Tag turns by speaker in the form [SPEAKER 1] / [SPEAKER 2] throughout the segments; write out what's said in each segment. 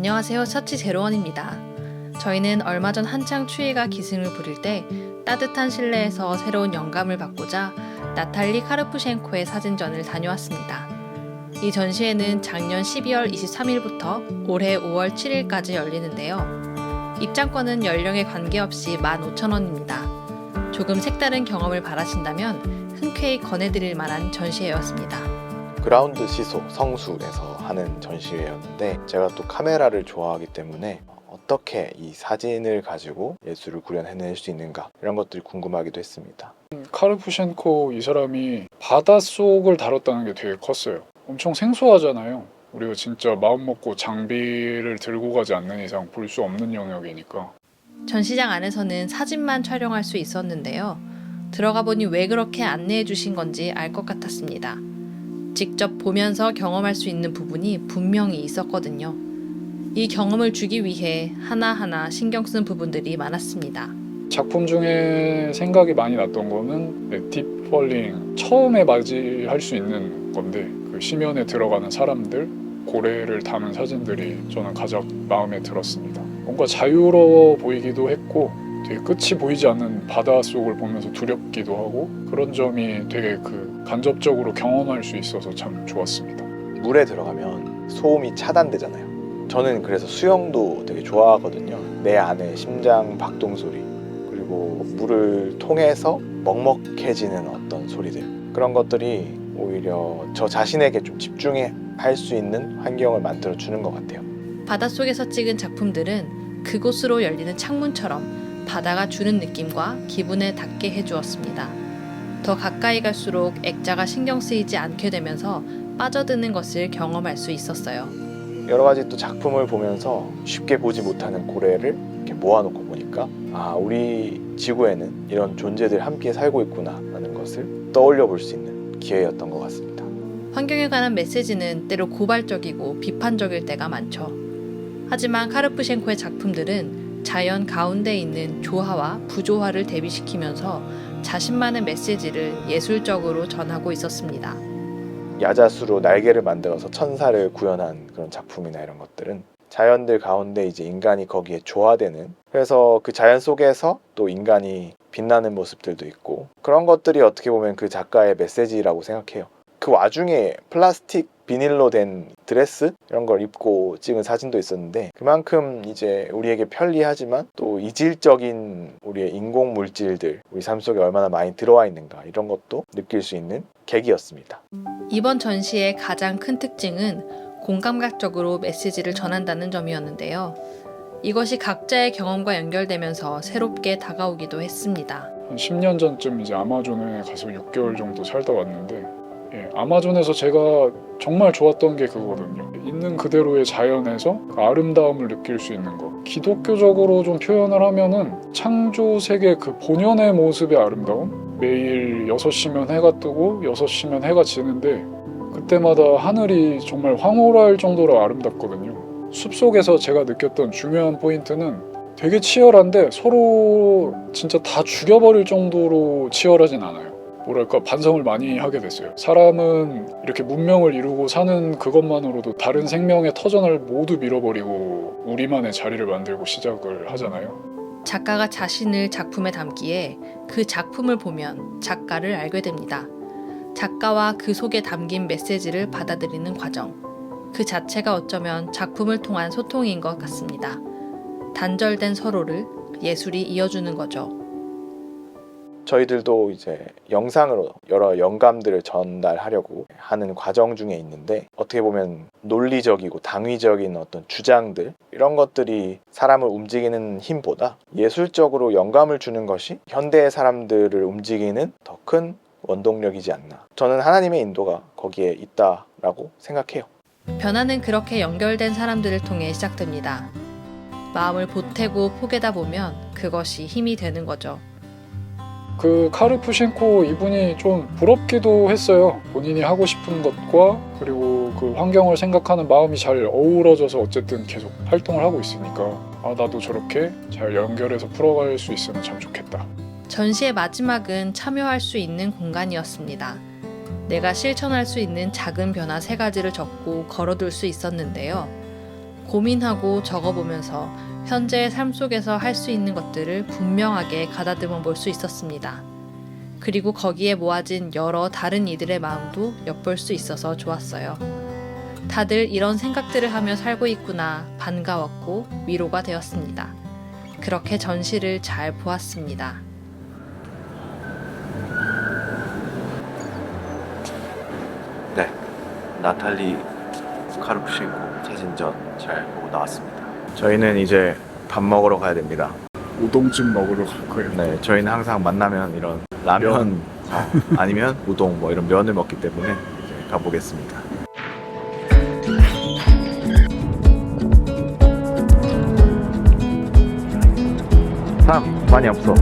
[SPEAKER 1] 안녕하세요. 처치 제로원입니다. 저희는 얼마 전 한창 추위가 기승을 부릴 때 따뜻한 실내에서 새로운 영감을 받고자 나탈리 카르푸셴코의 사진전을 다녀왔습니다. 이 전시회는 작년 12월 23일부터 올해 5월 7일까지 열리는데요. 입장권은 연령에 관계없이 15,000원입니다. 조금 색다른 경험을 바라신다면 흔쾌히 권해드릴 만한 전시회였습니다.
[SPEAKER 2] 그라운드 시소 성수에서 하는 전시회였는데 제가 또 카메라를 좋아하기 때문에 어떻게 이 사진을 가지고 예술을 구현해낼 수 있는가 이런 것들이 궁금하기도 했습니다.
[SPEAKER 3] 카르푸셴코 이 사람이 바닷속을 다뤘다는 게 되게 컸어요. 엄청 생소하잖아요. 우리가 진짜 마음먹고 장비를 들고 가지 않는 이상 볼 수 없는 영역이니까.
[SPEAKER 1] 전시장 안에서는 사진만 촬영할 수 있었는데요. 들어가 보니 왜 그렇게 안내해 주신 건지 알 것 같았습니다. 직접 보면서 경험할 수 있는 부분이 분명히 있었거든요. 이 경험을 주기 위해 하나하나 신경 쓴 부분들이 많았습니다.
[SPEAKER 3] 작품 중에 생각이 많이 났던 거는 딥펄링 처음에 맞이할 수 있는 건데 그 심연에 들어가는 사람들 고래를 담은 사진들이 저는 가장 마음에 들었습니다. 뭔가 자유로워 보이기도 했고 되게 끝이 보이지 않는 바닷속을 보면서 두렵기도 하고 그런 점이 되게 간접적으로 경험할 수 있어서 참 좋았습니다.
[SPEAKER 2] 물에 들어가면 소음이 차단되잖아요. 저는 그래서 수영도 되게 좋아하거든요. 내 안에 심장 박동 소리 그리고 물을 통해서 먹먹해지는 어떤 소리들 그런 것들이 오히려 저 자신에게 좀 집중할 수 있는 환경을 만들어 주는 것 같아요.
[SPEAKER 1] 바닷속에서 찍은 작품들은 그곳으로 열리는 창문처럼 바다가 주는 느낌과 기분에 닿게 해주었습니다. 더 가까이 갈수록 액자가 신경 쓰이지 않게 되면서 빠져드는 것을 경험할 수 있었어요.
[SPEAKER 2] 여러 가지 또 작품을 보면서 쉽게 보지 못하는 고래를 이렇게 모아놓고 보니까 우리 지구에는 이런 존재들 함께 살고 있구나 라는 것을 떠올려 볼 수 있는 기회였던 것 같습니다.
[SPEAKER 1] 환경에 관한 메시지는 때로 고발적이고 비판적일 때가 많죠. 하지만 카르푸셴코의 작품들은 자연 가운데 있는 조화와 부조화를 대비시키면서 자신만의 메시지를 예술적으로 전하고 있었습니다.
[SPEAKER 2] 야자수로 날개를 만들어서 천사를 구현한 그런 작품이나 이런 것들은 자연들 가운데 이제 인간이 거기에 조화되는 그래서 그 자연 속에서 또 인간이 빛나는 모습들도 있고 그런 것들이 어떻게 보면 그 작가의 메시지라고 생각해요. 그 와중에 플라스틱 비닐로 된 드레스 이런 걸 입고 찍은 사진도 있었는데 그만큼 이제 우리에게 편리하지만 또 이질적인 우리의 인공 물질들 우리 삶 속에 얼마나 많이 들어와 있는가 이런 것도 느낄 수 있는 계기였습니다.
[SPEAKER 1] 이번 전시의 가장 큰 특징은 공감각적으로 메시지를 전한다는 점이었는데요. 이것이 각자의 경험과 연결되면서 새롭게 다가오기도 했습니다.
[SPEAKER 3] 한 10년 전쯤 이제 아마존에 가서 6개월 정도 살다 왔는데 아마존에서 제가 정말 좋았던 게 그거거든요. 있는 그대로의 자연에서 그 아름다움을 느낄 수 있는 것. 기독교적으로 좀 표현을 하면은 창조 세계 그 본연의 모습의 아름다움? 매일 6시면 해가 뜨고 6시면 해가 지는데 그때마다 하늘이 정말 황홀할 정도로 아름답거든요. 숲속에서 제가 느꼈던 중요한 포인트는 되게 치열한데 서로 진짜 다 죽여버릴 정도로 치열하진 않아요. 뭐랄까 반성을 많이 하게 됐어요. 사람은 이렇게 문명을 이루고 사는 그것만으로도 다른 생명의 터전을 모두 밀어버리고 우리만의 자리를 만들고 시작을 하잖아요.
[SPEAKER 1] 작가가 자신을 작품에 담기에 그 작품을 보면 작가를 알게 됩니다. 작가와 그 속에 담긴 메시지를 받아들이는 과정. 그 자체가 어쩌면 작품을 통한 소통인 것 같습니다. 단절된 서로를 예술이 이어주는 거죠.
[SPEAKER 2] 저희들도 이제 영상으로 여러 영감들을 전달하려고 하는 과정 중에 있는데 어떻게 보면 논리적이고 당위적인 어떤 주장들 이런 것들이 사람을 움직이는 힘보다 예술적으로 영감을 주는 것이 현대의 사람들을 움직이는 더 큰 원동력이지 않나. 저는 하나님의 인도가 거기에 있다라고 생각해요.
[SPEAKER 1] 변화는 그렇게 연결된 사람들을 통해 시작됩니다. 마음을 보태고 포개다 보면 그것이 힘이 되는 거죠.
[SPEAKER 3] 그 카르푸셴코 이분이 좀 부럽기도 했어요. 본인이 하고 싶은 것과 그리고 그 환경을 생각하는 마음이 잘 어우러져서 어쨌든 계속 활동을 하고 있으니까 나도 저렇게 잘 연결해서 풀어갈 수 있으면 참 좋겠다.
[SPEAKER 1] 전시의 마지막은 참여할 수 있는 공간이었습니다. 내가 실천할 수 있는 작은 변화 3가지를 적고 걸어둘 수 있었는데요. 고민하고 적어보면서 현재의 삶 속에서 할 수 있는 것들을 분명하게 가다듬어 볼 수 있었습니다. 그리고 거기에 모아진 여러 다른 이들의 마음도 엿볼 수 있어서 좋았어요. 다들 이런 생각들을 하며 살고 있구나 반가웠고 위로가 되었습니다. 그렇게 전시를 잘 보았습니다.
[SPEAKER 2] 네, 나탈리 카르푸셴코 사진전 잘 보고 나왔습니다. 저희는 이제 밥 먹으러 가야 됩니다.
[SPEAKER 3] 우동집 먹으러 갈 거예요.
[SPEAKER 2] 네, 저희는 항상 만나면 이런 라면 아니면 우동 뭐 이런 면을 먹기 때문에 이제 가보겠습니다. 사람 많이 없어.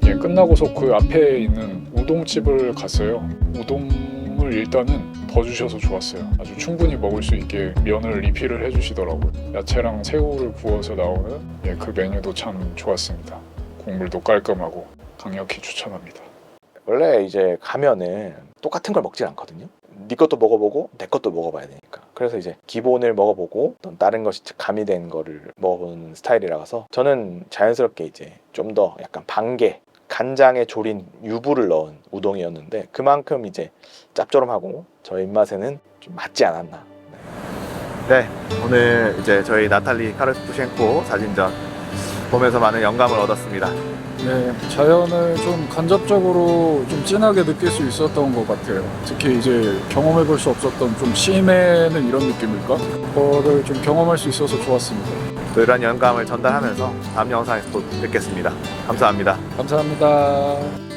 [SPEAKER 3] 예, 끝나고서 그 앞에 있는 우동집을 갔어요. 우동을 일단은 더 주셔서 좋았어요. 아주 충분히 먹을 수 있게 면을 리필을 해주시더라고요. 야채랑 새우를 구워서 나오는 그 메뉴도 참 좋았습니다. 국물도 깔끔하고 강력히 추천합니다.
[SPEAKER 2] 원래 이제 가면은 똑같은 걸 먹진 않거든요. 네 것도 먹어보고 내 것도 먹어봐야 되니까. 그래서 이제 기본을 먹어보고 또 다른 것이 가미된 거를 먹어보는 스타일이라서 저는 자연스럽게 이제 좀 더 약간 반개 간장에 졸인 유부를 넣은 우동이었는데 그만큼 이제 짭조름하고 저 입맛에는 좀 맞지 않았나. 네, 오늘 이제 저희 나탈리 카르푸셴코 사진전 보면서 많은 영감을 얻었습니다.
[SPEAKER 3] 네, 자연을 좀 간접적으로 좀 진하게 느낄 수 있었던 것 같아요. 특히 이제 경험해 볼 수 없었던 좀 심해는 이런 느낌일까? 그거를 좀 경험할 수 있어서 좋았습니다.
[SPEAKER 2] 또 이런 영감을 전달하면서 다음 영상에서 또 뵙겠습니다. 감사합니다.
[SPEAKER 3] 감사합니다.